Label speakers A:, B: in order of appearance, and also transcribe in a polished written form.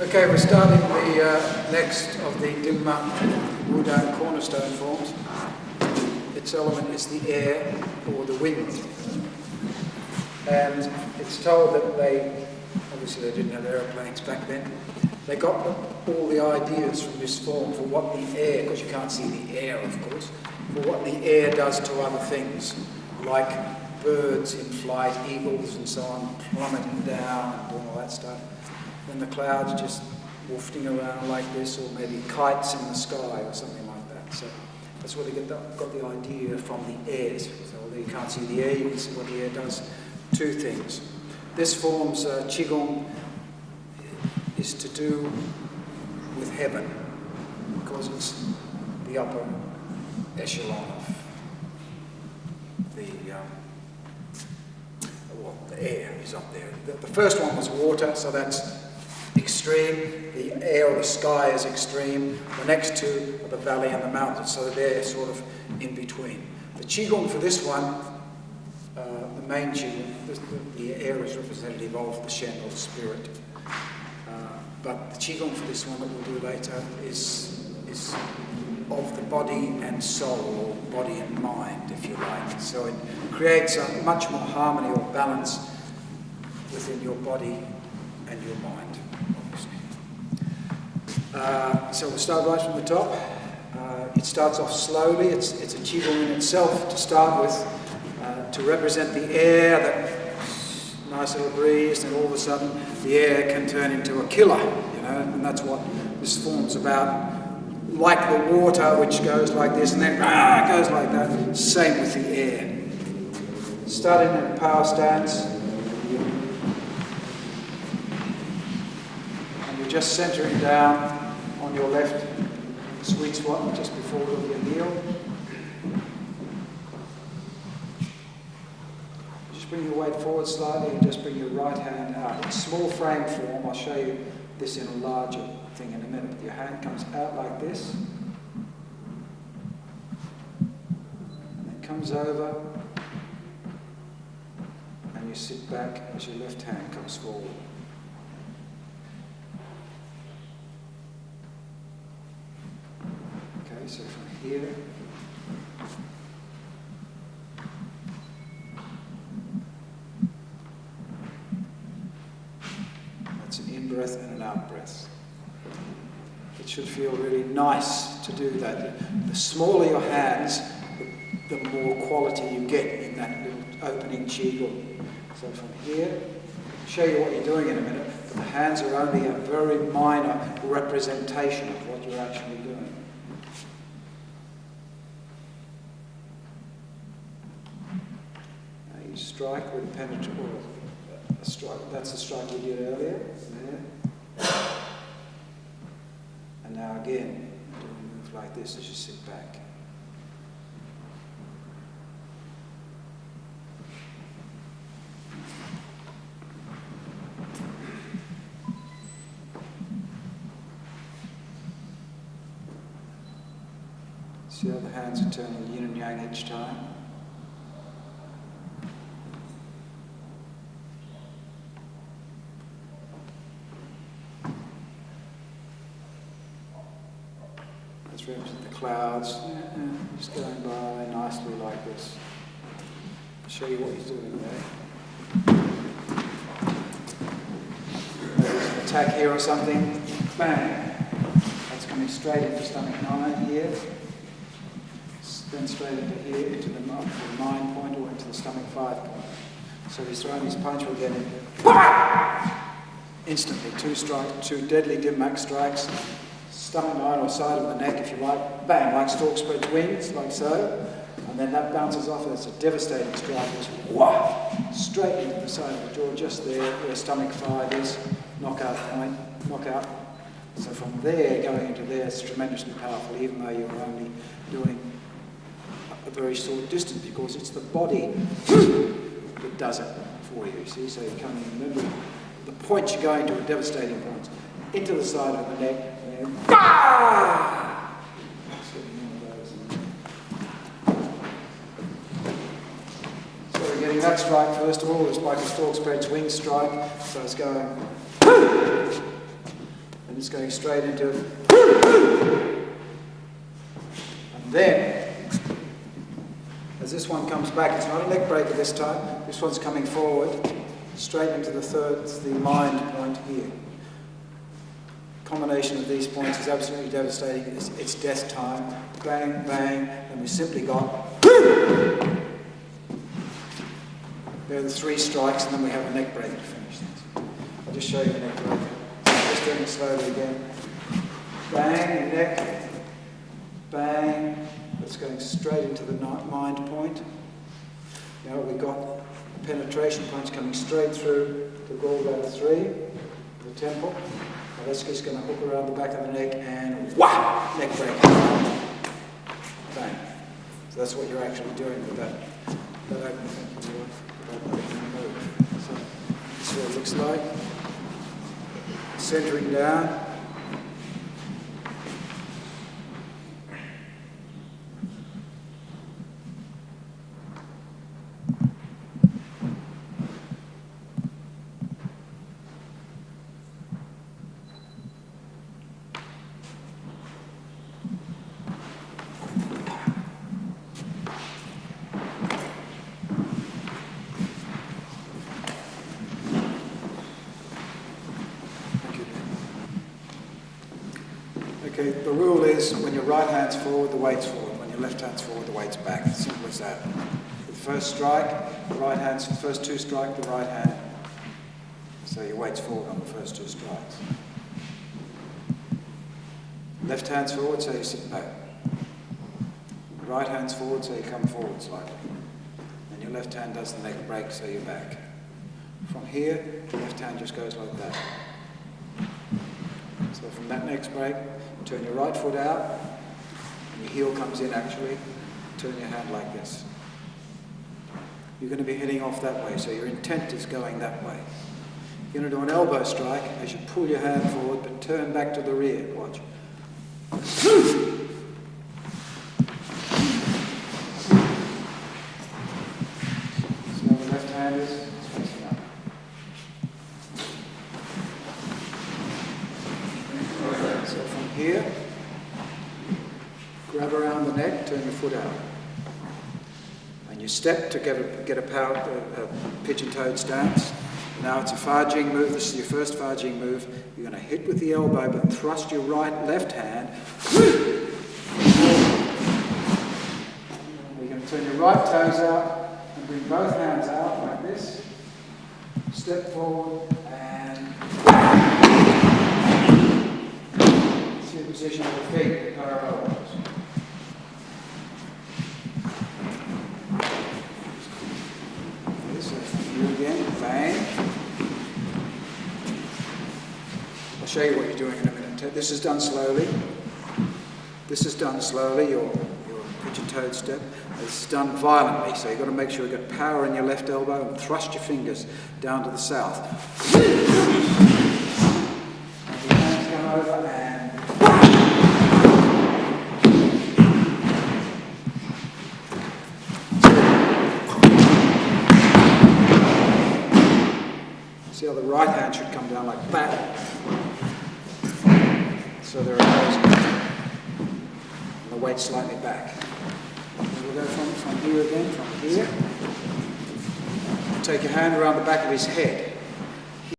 A: Okay, we're starting the next of the Dim-Mak Woodang cornerstone forms. Its element is the air or the wind. And it's told that obviously they didn't have aeroplanes back then, they got all the ideas from this form for what the air, because you can't see the air of course, for what the air does to other things, like birds in flight, eagles and so on, plummeting down and doing all that stuff. Then the clouds just wafting around like this, or maybe kites in the sky or something like that. So that's where they got the idea from the airs. So although you can't see the air, you can see what the air does. Two things. This form's qigong is to do with heaven, because it's the upper echelon of the air is up there. The first one was water, so that's extreme. The air or the sky is extreme. The next two are the valley and the mountains, so they're sort of in between. The qigong for this one, the main qigong, the air is representative of the Shen or the spirit. But the qigong for this one that we'll do later is of the body and soul, or body and mind, if you like. So it creates a much more harmony or balance within your body and your mind, obviously. So we'll start right from the top. It starts off slowly. It's a qigong in itself to start with, to represent the air, that nice little breeze, and all of a sudden the air can turn into a killer, and that's what this form's about. Like the water, which goes like this and then goes like that, same with the air. Starting in a power stance, and you're just centering down on your left sweet spot just before your heel. Just bring your weight forward slightly and just bring your right hand out. It's small frame form. I'll show you this in a larger thing in a minute. Your hand comes out like this, and then comes over, and you sit back as your left hand comes forward. Okay, so from here, that's an in-breath and an out-breath. It should feel really nice to do that. The smaller your hands, the more quality you get in that little opening qigong. So from here, I'll show you what you're doing in a minute, but the hands are only a very minor representation of what you're actually doing. Now you strike with a penetrable, a strike. That's the strike you did earlier. There. And now again, do a move like this as you sit back. See how the hands are turning yin and yang each time? Let's represent the clouds, just going by nicely like this. I'll show you what he's doing there. There's an attack here or something, bang! That's coming straight into stomach 9 here. Then straight into here, into the 9 point or into the stomach 5 point. So he's throwing his punch, we'll get in. Instantly, two deadly Dim-Mak strikes. Stomach 9 or side of the neck, if you like, bang, like stork spreads wings, like so, and then that bounces off, and it's a devastating strike, it's wah, straight into the side of the jaw, just there, where stomach 5 is, knockout point, knockout. So from there, going into there, it's tremendously powerful, even though you're only doing a very short distance, because it's the body that does it for you, see, so you come in, remember, the point you're going to are devastating points, into the side of the neck, and bah! So we're getting that strike first of all. It's like a stork spreads wing strike. So it's going and it's going straight into, and then, as this one comes back, it's not a neck breaker this time, this one's coming forward, straight into the third, the mind point here. Combination of these points is absolutely devastating. It's death time. Bang, bang, and we simply got. There are the 3 strikes, and then we have a neck breaker to finish things. I'll just show you the neck breaker. Just doing it slowly again. Bang, neck. Bang. That's going straight into the mind point. Now we've got penetration points coming straight through the gallbladder 3, the temple. Now that's just going to hook around the back of the neck and whap! Neck break. Bang. So that's what you're actually doing with that open thing. So this is what it looks like. Centering down. Okay, the rule is when your right hand's forward, the weight's forward. When your left hand's forward, the weight's back. Simple as that. The first strike, the right hand's the first 2 strike, the right hand. So your weight's forward on the first 2 strikes. Left hand's forward, so you sit back. Right hand's forward, so you come forward slightly. And your left hand does the neck break, so you're back. From here, the left hand just goes like that. So from that next break, turn your right foot out, and your heel comes in actually, turn your hand like this. You're going to be heading off that way, so your intent is going that way. You're going to do an elbow strike as you pull your hand forward, but turn back to the rear. Watch. So the left hand is facing up. So from here, grab around the neck, turn your foot out. And you step to get a pigeon-toed stance. Now it's a Fajing move. This is your first Fajing move. You're going to hit with the elbow, but thrust your left hand. You're going to turn your right toes out and bring both hands out like this. Step forward and see the position of the feet, the parallel. Again, bang. I'll show you what you're doing in a minute. This is done slowly. This is done slowly, your pigeon-toed step. This is done violently, so you've got to make sure you've got power in your left elbow and thrust your fingers down to the south. And your hands come over and see how the right hand should come down like that. So there are those. And the weight slightly back. And we'll go from here again, from here. Take your hand around the back of his head.